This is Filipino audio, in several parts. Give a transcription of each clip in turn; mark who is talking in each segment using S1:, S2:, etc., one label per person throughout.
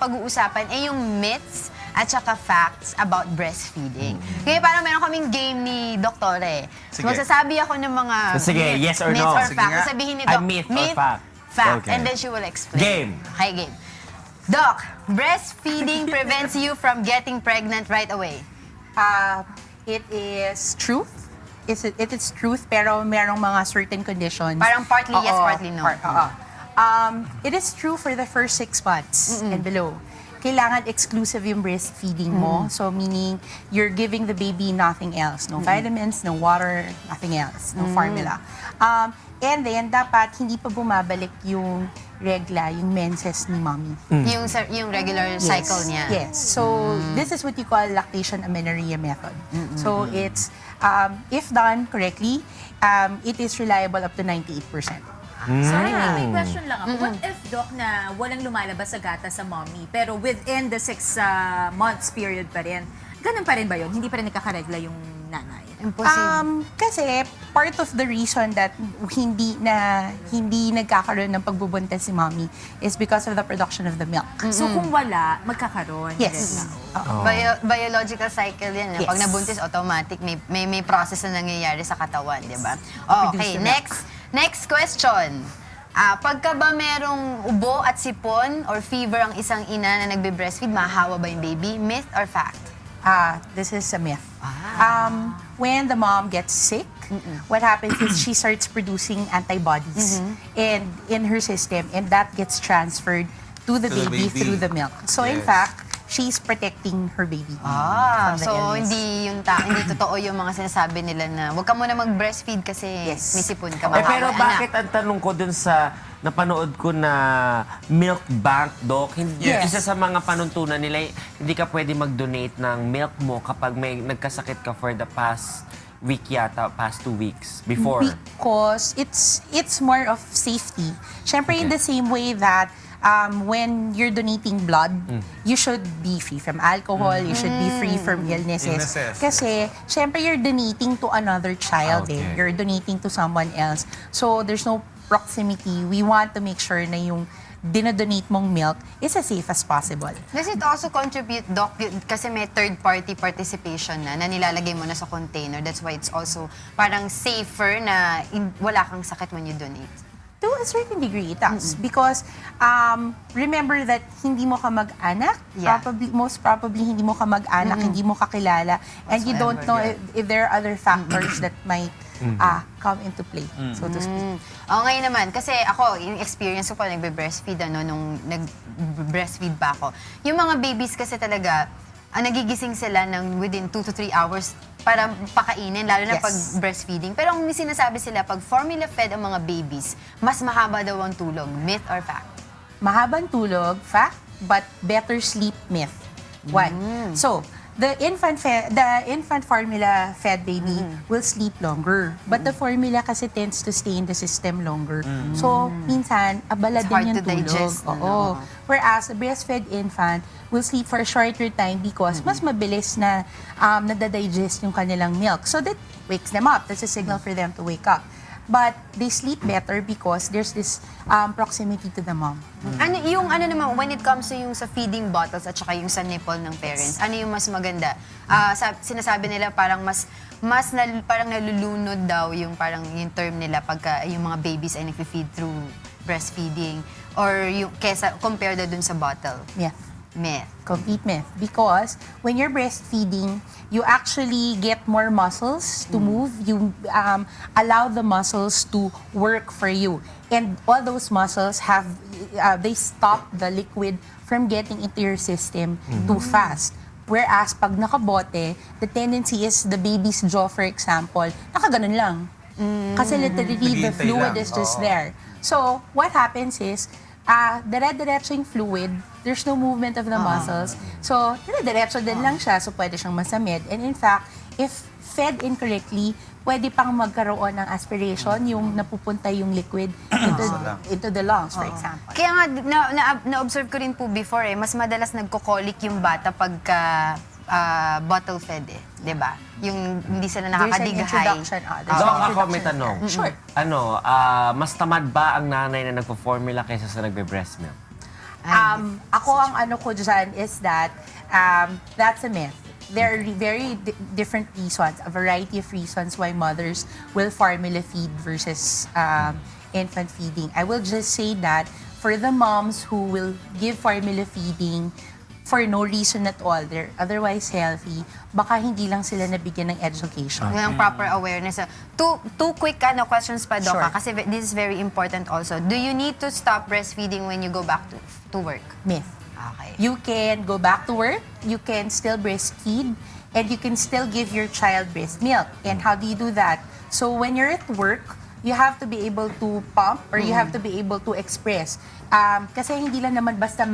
S1: pag-uusapan ay yung myths at saka facts about breastfeeding. Kaya parang meron kaming game ni Doktore. So, magsasabi ako ng mga
S2: yes or
S1: myths
S2: no.
S1: or facts. Sabihin ni Doc,
S2: myth or fact?
S1: Fact.
S2: Okay.
S1: And then she will explain.
S2: Game.
S1: Okay, game. Doc, breastfeeding prevents you from getting pregnant right away.
S3: It is truth. It is truth, pero merong mga certain conditions.
S1: Parang partly yes, partly no.
S3: It is true for the first 6 months and below. Kailangan exclusive yung breastfeeding mo. So meaning, you're giving the baby nothing else. No vitamins, no water, nothing else. No formula. And then, dapat hindi pa bumabalik yung regla, yung menses ni mommy.
S1: Yung regular cycle niya.
S3: Yes. So, this is what you call lactation amenorrhea method. So, it's, if done correctly, it is reliable up to 98%.
S4: Sorry may question lang ako. What if, Doc, na walang lumalabas sa gata sa mommy, pero within the 6 months period pa rin, ganun pa rin ba yun? Hindi pa rin nagkakaregla yung nanay?
S1: Impossible.
S3: Kasi part of the reason that hindi nagkakaroon ng pagbubuntis si mommy is because of the production of the milk.
S4: So kung wala, magkakaroon?
S3: Yes.
S1: Biological cycle yan.
S3: Yes.
S1: Pag nabuntis, automatic, may process na nangyayari sa katawan, di ba? Okay, next question. Pagka ba merong ubo at sipon or fever ang isang ina na nagbe-breastfeed, mahahawa ba yung baby? Myth or fact?
S3: This is a myth. When the mom gets sick, what happens is she starts producing antibodies in her system, and that gets transferred to the baby through the milk. So in fact, she's protecting her baby. From the
S1: So
S3: illness.
S1: hindi totoo yung mga sinasabi nila na huwag ka muna mag-breastfeed kasi
S3: Yes.
S1: may sipon ka.
S2: Pero
S1: mahawa,
S2: bakit ang tanong ko dun sa napanood ko na milk bank, Doc, isa sa mga panuntunan nila, hindi ka pwede mag-donate ng milk mo kapag may nagkasakit ka for the past week yata, past 2 weeks before.
S3: Because it's more of safety. Siyempre, in the same way that when you're donating blood, you should be free from alcohol, you should be free from illnesses. Kasi, syempre, you're donating to another child. You're donating to someone else. So, there's no proximity. We want to make sure na yung dinodonate mong milk is as safe as possible.
S1: Does it also contribute, Doc, kasi may third-party participation na nilalagay mo na sa container. That's why it's also parang safer na wala kang sakit when you donate.
S3: To a certain degree, it does. Because remember that hindi mo ka mag-anak, most probably hindi mo ka mag-anak, hindi mo kakilala, and you don't know if there are other factors that might come into play, so to speak.
S1: Ngayon naman, kasi ako, yung experience ko pa nagbe-breastfeed, nung nag-breastfeed pa ako, yung mga babies kasi talaga, nagigising sila ng within 2 to 3 hours para pakainin, lalo na pag breastfeeding. Pero ang sinasabi sila, pag formula-fed ang mga babies, mas mahaba daw ang tulog. Myth or fact?
S3: Mahabang tulog, fact, but better sleep, myth. Why? So, the infant formula fed baby will sleep longer, but the formula kasi tends to stay in the system longer. So, minsan, abala din yung tulog.
S1: digest,
S3: Whereas, a breastfed infant will sleep for a shorter time because mas mabilis na nadadigest yung kanilang milk. So, that wakes them up. That's a signal for them to wake up. But they sleep better because there's this proximity to the mom.
S1: Ano naman, when it comes to yung sa feeding bottles at saka yung sa nipple ng parents, ano yung mas maganda? Sinasabi nila parang parang nalulunod daw yung parang yung term nila pagka yung mga babies ay nag-feed through breastfeeding or yung compared dun sa bottle. Myth.
S3: Complete myth. Because when you're breastfeeding, you actually get more muscles to move. You allow the muscles to work for you. And all those muscles they stop the liquid from getting into your system too fast. Whereas pag nakabote, the tendency is the baby's jaw, for example, nakaganon lang. Kasi literally the fluid is just there. So what happens is, dire-diretso yung fluid, there's no movement of the muscles. So, dire-diretso din lang siya, so pwede siyang masamid. And in fact, if fed incorrectly, pwede pang magkaroon ng aspiration, yung napupunta yung liquid into the lungs, for example.
S1: Kaya nga, na-observe ko rin po before mas madalas nagkokolik yung bata pagka bottle fed di ba? Yung hindi sila nakakadighay.
S3: There's an introduction.
S2: Ako may tanong.
S3: Sure.
S2: Mas tamad ba ang nanay na nagpo-formula kaysa sa nagbe-breast milk?
S3: Ako ang ano ko dyan is that that's a myth. There are very different reasons, a variety of reasons why mothers will formula feed versus infant feeding. I will just say that for the moms who will give formula feeding for no reason at all, they're otherwise healthy, baka hindi lang sila nabigyan ng education.
S1: Walang proper awareness. Two quick questions pa, Doc,
S3: Sure.
S1: kasi this is very important also. Do you need to stop breastfeeding when you go back to work?
S3: Myth.
S1: Okay.
S3: You can go back to work, you can still breastfeed, and you can still give your child breast milk. And how do you do that? So when you're at work, you have to be able to pump or you have to be able to express. Kasi hindi lang naman basta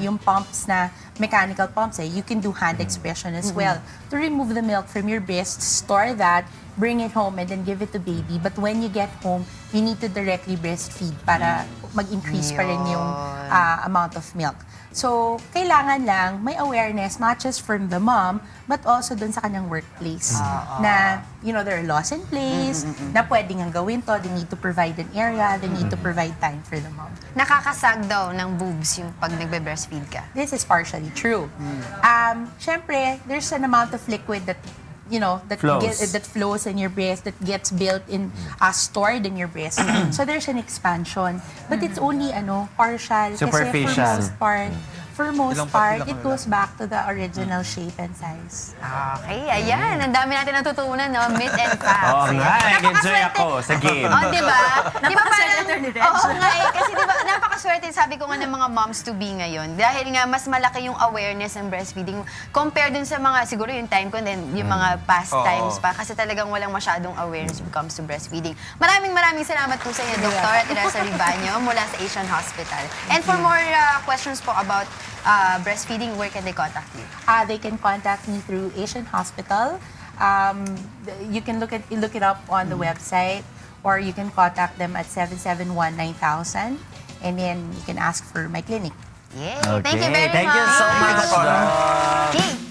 S3: yung pumps na mechanical pumps you can do hand expression as well. To remove the milk from your breast, store that, bring it home and then give it to baby. But when you get home, you need to directly breastfeed para mag-increase pa rin yung amount of milk. So, kailangan lang may awareness not just from the mom, but also dun sa kanyang workplace. Na, there are laws in place, na pwedeng ang gawin to, they need to provide an area, they need to provide time for the mom.
S1: Nakakasag daw ng boobs yung pag nagbe-breastfeed ka.
S3: This is partially true. Syempre, there's an amount of liquid that that flows in your breast, that gets built in, stored in your breast. So there's an expansion, but it's only partial.
S2: Superficial.
S3: Kasi for most part, it goes back to the original shape and size.
S1: Okay, ayan. Ang dami natin natutunan, no? Myth and facts.
S2: Oo nga,
S1: Ayan.
S2: nag-enjoy ako sa game.
S1: Oh, di ba? Di ba
S4: Napakaswerte
S1: parang,
S4: ni Reg.
S1: oo nga kasi di ba, napakaswerte, sabi ko nga ng mga moms to be ngayon. Dahil nga, mas malaki yung awareness ng breastfeeding compared dun sa mga, siguro yung time ko, then yung mga past times pa. Kasi talagang walang masyadong awareness when it comes to breastfeeding. Maraming salamat po sa inyo, Dr. Teresa Ribaño, mula sa Asian Hospital. And for more questions po about breastfeeding, where can they contact you?
S3: They can contact me through Asian Hospital. You can look it up on the website, or you can contact them at 771-9000, and then you can ask for my clinic.
S1: Yay! Thank you very
S2: Thank
S1: much.
S2: you so much, Doc.
S1: Okay.